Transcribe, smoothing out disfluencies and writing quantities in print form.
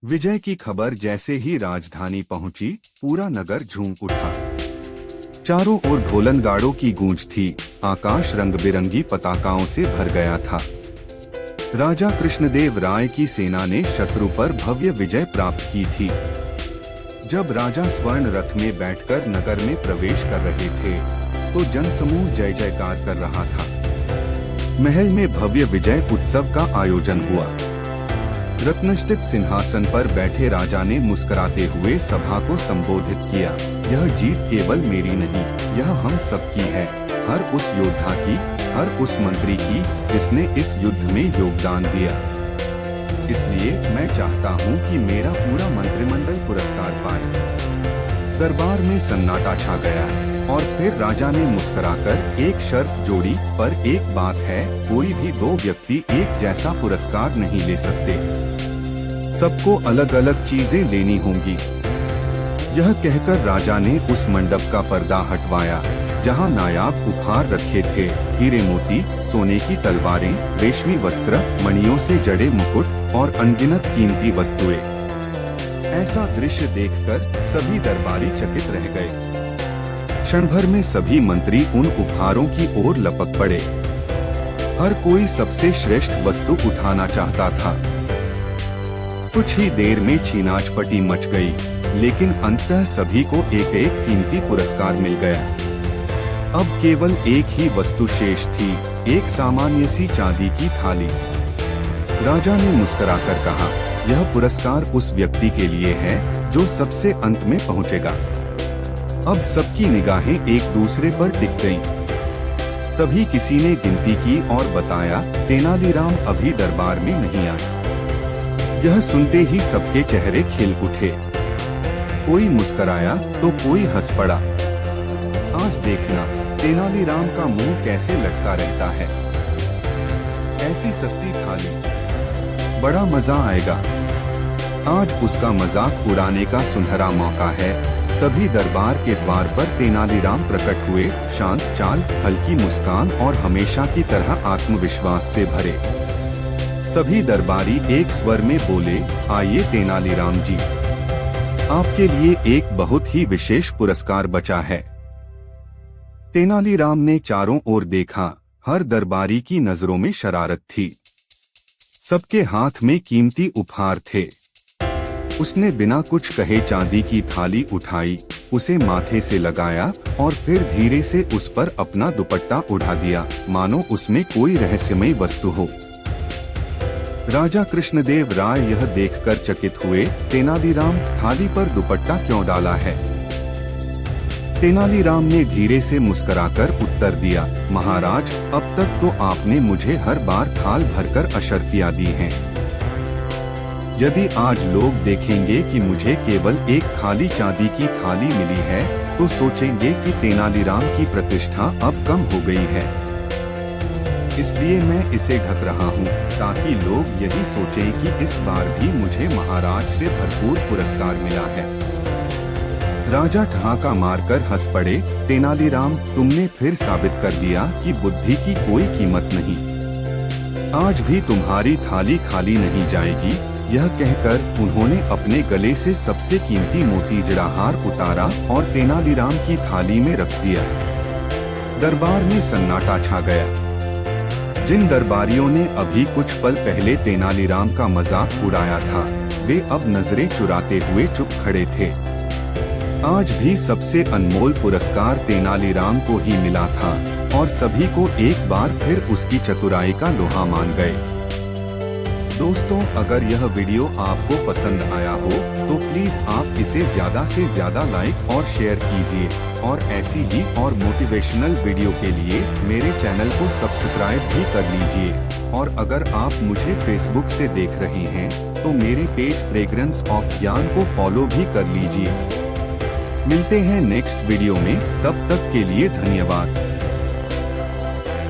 विजय की खबर जैसे ही राजधानी पहुंची, पूरा नगर झूम उठा। चारों ओर ढोलन गाड़ों की गूंज थी, आकाश रंग बिरंगी पताकाओं से भर गया था। राजा कृष्णदेव राय की सेना ने शत्रु पर भव्य विजय प्राप्त की थी। जब राजा स्वर्ण रथ में बैठकर नगर में प्रवेश कर रहे थे, तो जनसमूह जय जयकार कर रहा था। महल में भव्य विजय उत्सव का आयोजन हुआ। रत्नस्थित सिंहासन पर बैठे राजा ने मुस्कुराते हुए सभा को संबोधित किया। यह जीत केवल मेरी नहीं, यह हम सबकी है, हर उस योद्धा की, हर उस मंत्री की जिसने इस युद्ध में योगदान दिया। इसलिए मैं चाहता हूं कि मेरा पूरा मंत्रिमंडल पुरस्कार पाए। दरबार में सन्नाटा छा गया और फिर राजा ने मुस्कुराकर एक शर्त जोड़ी, पर एक बात है, कोई भी दो व्यक्ति एक जैसा पुरस्कार नहीं ले सकते। सबको अलग अलग चीजें लेनी होंगी। यह कहकर राजा ने उस मंडप का पर्दा हटवाया, जहां नायाब उपहार रखे थे, हीरे मोती, सोने की तलवारें, रेशमी वस्त्र, मणियों से जड़े मुकुट और अनगिनत कीमती वस्तुएं। ऐसा दृश्य देखकर सभी दरबारी चकित रह गए। क्षण भर में सभी मंत्री उन उपहारों की ओर लपक पड़े। हर कोई सबसे श्रेष्ठ वस्तु उठाना चाहता था। कुछ ही देर में छीनाझपटी मच गई, लेकिन अंततः सभी को एक एक कीमती पुरस्कार मिल गया। अब केवल एक ही वस्तु शेष थी, एक सामान्य सी चांदी की थाली। राजा ने मुस्कुराकर कहा, यह पुरस्कार उस व्यक्ति के लिए है जो सबसे अंत में पहुंचेगा। अब सबकी निगाहें एक दूसरे पर टिक गईं। तभी किसी ने गिनती की और बताया, तेनालीराम अभी दरबार में नहीं आए। यह सुनते ही सबके चेहरे खिल उठे। कोई मुस्कुराया तो कोई हंस पड़ा। आज देखना तेनालीराम का मुंह कैसे लटका रहता है। ऐसी सस्ती थाली, बड़ा मजा आएगा। आज उसका मजाक उड़ाने का सुनहरा मौका है। तभी दरबार के द्वार पर तेनालीराम प्रकट हुए, शांत चाल, हल्की मुस्कान और हमेशा की तरह आत्मविश्वास से भरे। सभी दरबारी एक स्वर में बोले, आइए तेनालीराम जी, आपके लिए एक बहुत ही विशेष पुरस्कार बचा है। तेनालीराम ने चारों ओर देखा, हर दरबारी की नजरों में शरारत थी। सबके हाथ में कीमती उपहार थे। उसने बिना कुछ कहे चांदी की थाली उठाई, उसे माथे से लगाया और फिर धीरे से उस पर अपना दुपट्टा उड़ा दिया, मानो उसमें कोई रहस्यमय वस्तु हो। राजा कृष्णदेव राय यह देखकर चकित हुए, तेनालीराम, थाली पर दुपट्टा क्यों डाला है? तेनालीराम ने धीरे से मुस्कुराकर उत्तर दिया, महाराज, अब तक तो आपने मुझे हर बार थाल भरकर अशर्फियां दी हैं। यदि आज लोग देखेंगे कि मुझे केवल एक खाली चांदी की थाली मिली है, तो सोचेंगे कि तेनालीराम की प्रतिष्ठा अब कम हो गई है। इसलिए मैं इसे ढक रहा हूँ, ताकि लोग यही सोचें कि इस बार भी मुझे महाराज से भरपूर पुरस्कार मिला है। राजा ठहाका मारकर हंस पड़े, तेनालीराम, तुमने फिर साबित कर दिया कि बुद्धि की कोई कीमत नहीं। आज भी तुम्हारी थाली खाली नहीं जाएगी। यह कहकर उन्होंने अपने गले से सबसे कीमती मोती जड़ा हार उतारा और तेनालीराम की थाली में रख दिया। दरबार में सन्नाटा छा गया। जिन दरबारियों ने अभी कुछ पल पहले तेनालीराम का मजाक उड़ाया था, वे अब नजरें चुराते हुए चुप खड़े थे। आज भी सबसे अनमोल पुरस्कार तेनालीराम को ही मिला था और सभी को एक बार फिर उसकी चतुराई का लोहा मान गए। दोस्तों, अगर यह वीडियो आपको पसंद आया हो तो प्लीज आप इसे ज्यादा से ज्यादा लाइक और शेयर कीजिए और ऐसी ही और मोटिवेशनल वीडियो के लिए मेरे चैनल को सब्सक्राइब भी कर लीजिए। और अगर आप मुझे फेसबुक से देख रहे हैं तो मेरे पेज फ्रेग्रेंस ऑफ ज्ञान को फॉलो भी कर लीजिए। मिलते हैं नेक्स्ट वीडियो में, तब तक के लिए धन्यवाद।